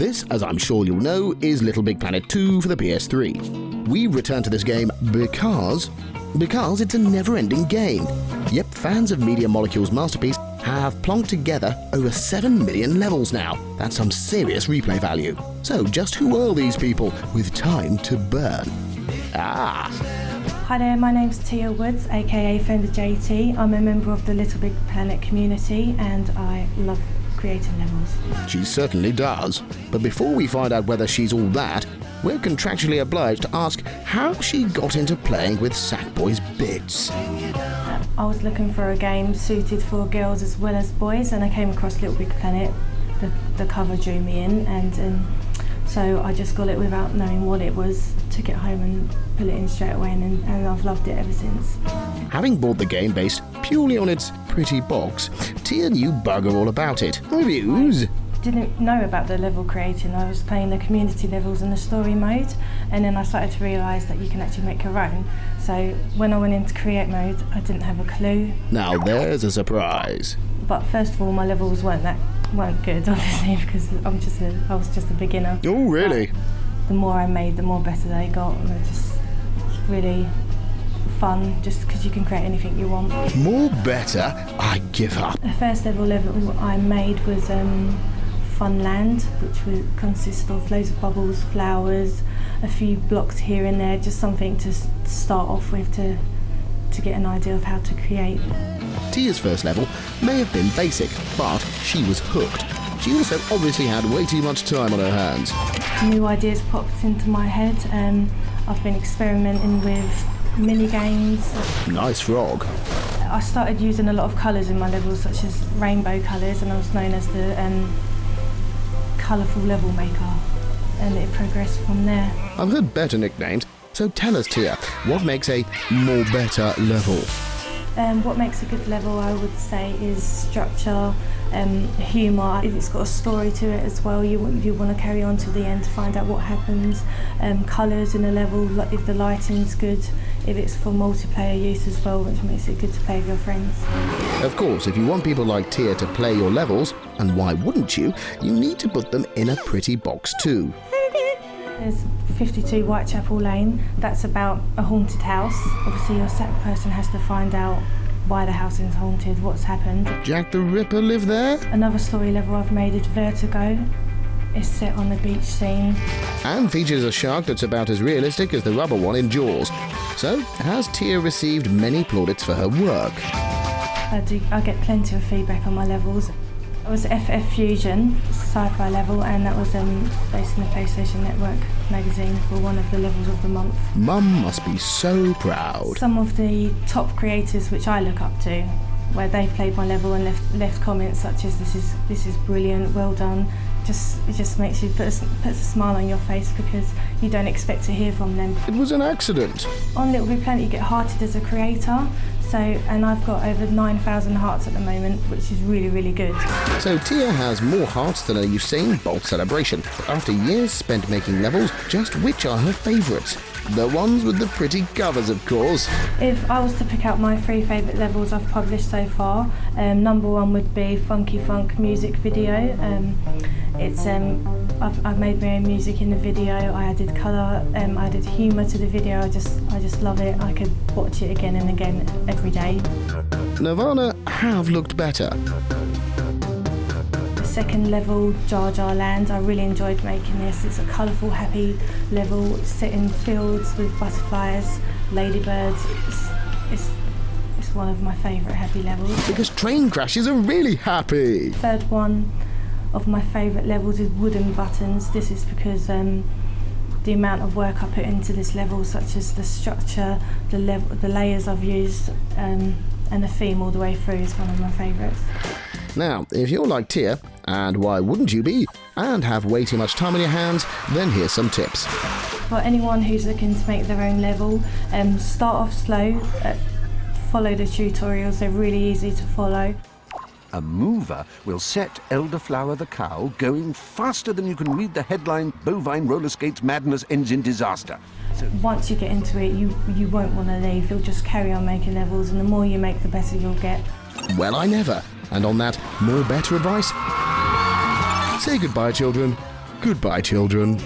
This, as I'm sure you'll know, is Little Big Planet 2 for the PS3. We returned to this game because it's a never-ending game. Yep, fans of Media Molecule's masterpiece have plonked together over 7 million levels now. That's some serious replay value. So just who are these people with time to burn? Hi there, my name's Tia Woods, aka Fender JT. I'm a member of the Little Big Planet community and I love creating levels. She certainly does. But before we find out whether she's all that, we're contractually obliged to ask how she got into playing with Sackboy's bits. I was looking for a game suited for girls as well as boys, and I came across Little Big Planet. The cover drew me in, and so I just got it without knowing what it was, took it home and put it in straight away, and I've loved it ever since. Having bought the game based purely on its pretty box, Tia knew bugger all about it. Reviews? Didn't know about the level creating. I was playing the community levels and the story mode, and then I started to realise that you can actually make your own. So when I went into create mode, I didn't have a clue. Now there's a surprise. But first of all, my levels weren't good, obviously, because I was just a beginner. Oh, really? But the more I made, the more better they got, and they're just really fun, just because you can create anything you want. More better? I give up. The first level I made was Funland, which would consist of loads of bubbles, flowers, a few blocks here and there, just something to start off with to get an idea of how to create. Tia's first level may have been basic, but she was hooked. She also obviously had way too much time on her hands. New ideas popped into my head. I've been experimenting with mini games. Nice frog. I started using a lot of colours in my levels, such as rainbow colours, and I was known as the colourful level maker, and it progressed from there. I've heard better nicknames, so tell us, Tia, what makes a more better level? What makes a good level, I would say, is structure, humour. If it's got a story to it as well, you want to carry on to the end to find out what happens. Colours in a level, if the lighting's good, if it's for multiplayer use as well, which makes it good to play with your friends. Of course, if you want people like Tia to play your levels, and why wouldn't you need to put them in a pretty box too. There's 52 Whitechapel Lane. That's about a haunted house. Obviously your sack person has to find out why the house is haunted, what's happened. Jack the Ripper live there? Another story level I've made is Vertigo. It's set on the beach scene. And features a shark that's about as realistic as the rubber one in Jaws. So, has Tia received many plaudits for her work? I get plenty of feedback on my levels. It was FF Fusion, sci-fi level, and that was based in the PlayStation Network magazine for one of the levels of the month. Mum must be so proud. Some of the top creators which I look up to, where they've played my level and left comments such as this is brilliant, well done. It just makes you puts a smile on your face because you don't expect to hear from them. It was an accident. On Little Big Planet you get hearted as a creator, and I've got over 9,000 hearts at the moment, which is really, really good. So Tia has more hearts than a Usain Bolt celebration. After years spent making levels, just which are her favourites? The ones with the pretty covers, of course. If I was to pick out my 3 favourite levels I've published so far, number 1 would be Funky Funk music video. I've made my own music in the video. I added colour, I added humour to the video. I just love it. I could watch it again and again every day. Nirvana have looked better. Second level, Jar Jar Land. I really enjoyed making this. It's a colourful, happy level set in fields with butterflies, ladybirds. It's one of my favourite happy levels. Because train crashes are really happy. Third one of my favourite levels is Wooden Buttons. This is because the amount of work I put into this level, such as the structure, the layers I've used, and the theme all the way through is one of my favourites. Now, if you're like Tia, and why wouldn't you be, and have way too much time on your hands, then here's some tips. For anyone who's looking to make their own level, start off slow, follow the tutorials, they're really easy to follow. A mover will set Elderflower the cow going faster than you can read the headline, Bovine roller skates madness ends in disaster. Once you get into it, you won't want to leave. You'll just carry on making levels, and the more you make, the better you'll get. Well, I never. And on that more better advice, say goodbye, children. Goodbye, children.